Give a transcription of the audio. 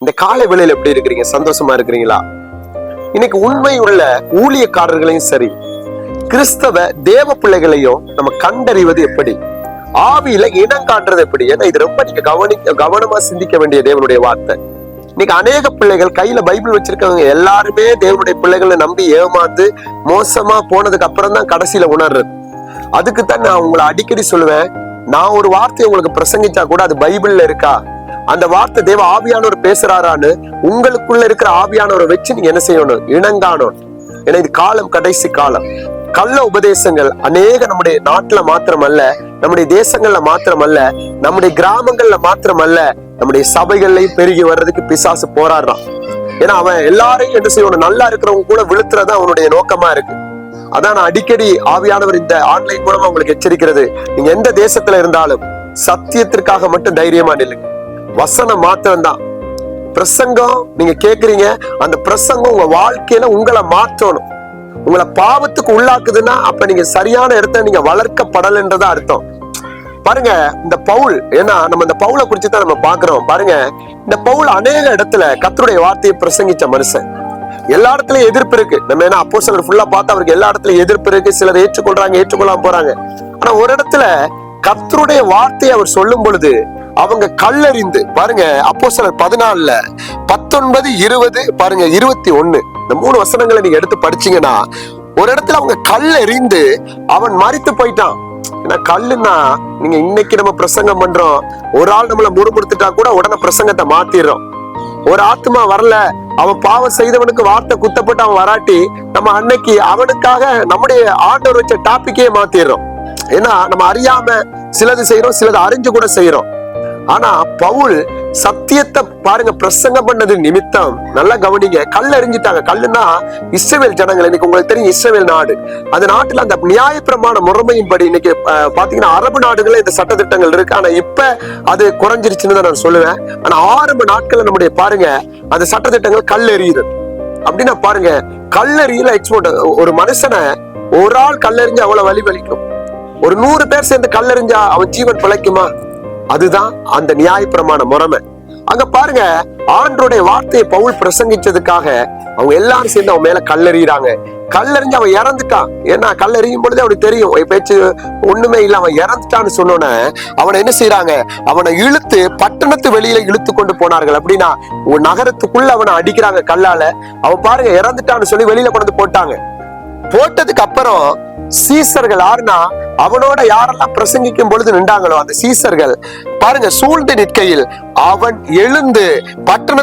இந்த காலை வேளையில எப்படி இருக்கிறீங்க? சந்தோஷமா இருக்கிறீங்களா? இன்னைக்கு உண்மை உள்ள ஊழியக்காரர்களையும் சரி, கிறிஸ்தவ தேவ பிள்ளைகளையும் நம்ம கண்டறிவது எப்படி? ஆவியில இனம் காட்டுறது எப்படி? ஏன்னா இது ரொம்ப நீங்க கவனமா சிந்திக்க வேண்டிய தேவனுடைய வார்த்தை. இன்னைக்கு அநேக பிள்ளைகள் கையில பைபிள் வச்சிருக்கவங்க எல்லாருமே தேவனுடைய பிள்ளைகளை நம்பி ஏமாந்து மோசமா போனதுக்கு அப்புறம் தான் கடைசியில உணர்றது. அதுக்குத்தான் நான் உங்களை அடிக்கடி சொல்லுவேன், நான் ஒரு வார்த்தையை உங்களுக்கு பிரசங்கிச்சா கூட அது பைபிள்ல இருக்கா, அந்த வார்த்தை தேவ ஆவியானவர் பேசுறாரான்னு உங்களுக்குள்ள இருக்கிற ஆவியானவரை வச்சு நீங்க என்ன செய்யணும்? இணங்கானோம். ஏன்னா இது காலம், கடைசி காலம். கள்ள உபதேசங்கள் அநேக நம்முடைய நாட்டுல மாத்திரமல்ல, நம்முடைய தேசங்கள்ல மாத்திரமல்ல, நம்முடைய கிராமங்கள்ல மாத்திரமல்ல, நம்முடைய சபைகள்லையும் பெருகி வர்றதுக்கு பிசாசு போராடுறான். ஏன்னா அவன் எல்லாரையும் என்ன செய்யணும்? நல்லா இருக்கிறவங்க கூட விழுத்துறதா அவனுடைய நோக்கமா இருக்கு. அதான் நான் அடிக்கடி ஆவியானவர் இந்த ஆன்லைன் மூலமா உங்களுக்கு எச்சரிக்கிறது, நீங்க எந்த தேசத்துல இருந்தாலும் சத்தியத்திற்காக மட்டும் தைரியமா நில்லுங்க. வசனம் மாத்திரம்தான். பிரசங்கம் நீங்க கேக்குறீங்க, அந்த பிரசங்கம் உங்க வாழ்க்கையில உங்களை மாற்றணும். உங்களை பாவத்துக்கு உள்ளாக்குதுன்னா அப்ப நீங்க சரியான இடத்துல நீங்க வளர்க்கப்படலன்றதா அர்த்தம். பாருங்க இந்த பவுல், ஏன்னா நம்ம இந்த பவுலை குறிச்சு தான் நம்ம பாக்குறோம். பாருங்க இந்த பவுல் அநேக இடத்துல கர்த்தருடைய வார்த்தையை பிரசங்கிச்ச மனுஷன். எல்லா இடத்துலயும் எதிர்ப்பு இருக்கு. நம்ம என்ன அப்போஸ்தலர் ஃபுல்லா பார்த்தா அவருக்கு எல்லா இடத்துலயும் எதிர்ப்பு இருக்கு. சிலர் ஏற்றுக்கொள்றாங்க, ஏற்றுக்கொள்ளாம போறாங்க. ஆனா ஒரு இடத்துல கர்த்தருடைய வார்த்தையை அவர் சொல்லும் பொழுது அவங்க கல்லறிந்து, பாருங்க அப்போஸ்தலர் 14 19 20 பாருங்க 21 இந்த 3 வசனங்களை நீங்க எடுத்து படிச்சீங்கன்னா ஒரு இடத்துல அவங்க கல்லெறிந்து அவன் மரித்து போயிட்டான். ஏன்னா கல்லுன்னா நீங்க இன்னைக்கு நம்ம பிரசங்கம் பண்றோம், ஒரு ஆள் நம்மள முறுமுறுத்துட்டா கூட உடனே பிரசங்கத்தை மாத்திடுறோம். ஒரு ஆத்மா வரல, அவன் பாவம் செய்தவனுக்கு வார்த்தை குத்தப்பட்டு அவன் வராட்டி நம்ம அன்னைக்கு அவனுக்காக நம்முடைய ஆண்டவர் வச்ச டாபிக்கே மாத்திடுறோம். ஏன்னா நம்ம அறியாம சிலது செய்யறோம், சிலது அறிஞ்சு கூட செய்யறோம். ஆனா பவுல் சத்தியத்தை பாருங்க பிரசங்கம் பண்ணது நிமித்தம் நல்லா கவனிங்க, கல் எறிஞ்சிட்டாங்க. கல்லுன்னா இஸ்ரவேல் ஜனங்கள். இன்னைக்கு உங்களுக்கு தெரியும் இஸ்ரவேல் நாடு, அந்த நாட்டுல அந்த நியாயப்பிரமாண முறைமையின்படி இன்னைக்கு பாத்தீங்கன்னா அரபு நாடுகள இந்த சட்டத்திட்டங்கள் இருக்கு. ஆனா இப்ப அது குறைஞ்சிருச்சுன்னு தான் நான் சொல்லுவேன். ஆனா ஆரம்ப நாட்கள்ல நம்முடைய பாருங்க அந்த சட்டத்திட்டங்கள் கல் எறியுது. அப்படின்னா பாருங்க கல்லெறியில எக்ஸ்போர்ட். ஒரு மனுஷனை ஒரு ஆள் கல்லெறிஞ்சு அவ்வளவு வலி வலிக்கும். ஒரு 100 பேர் சேர்ந்து கல்லெறிஞ்சா அவன் ஜீவன் பிழைக்குமா? அதுதான் அந்த நியாயப்பிரமாண முறைமை. அங்க பாருங்க ஆண்டவருடைய வார்த்தையை பவுல் பிரசங்கிச்சதுக்காக அவங்க எல்லாரும் சேர்ந்து அவன் மேல கல்லெறிறாங்க. கல்லெறிஞ்சு அவன் இறந்துட்டான். ஏன்னா கல்லெறியும் பொழுது அவனுக்கு தெரியும் பேச்சு ஒண்ணுமே இல்ல, அவன் இறந்துட்டான்னு சொன்னோன்னே அவனை என்ன செய்யறாங்க? அவனை இழுத்து பட்டணத்து வெளியில இழுத்து கொண்டு போனார்கள். அப்படின்னா ஒரு நகரத்துக்குள்ள அவனை அடிக்கிறாங்க கல்லால. அவன் பாருங்க இறந்துட்டான்னு சொல்லி வெளியில கொண்டு போட்டாங்க. போட்டதுக்கு அப்புறம் சீசர்கள் யாருன்னா அவனோட யாரெல்லாம் பிரசங்கிக்கும் பொழுது நின்றாங்களோ அந்த சீசர்கள் பாருங்க சூழ்ந்து நிற்கையில் அவன் எழுந்து பட்டணத்து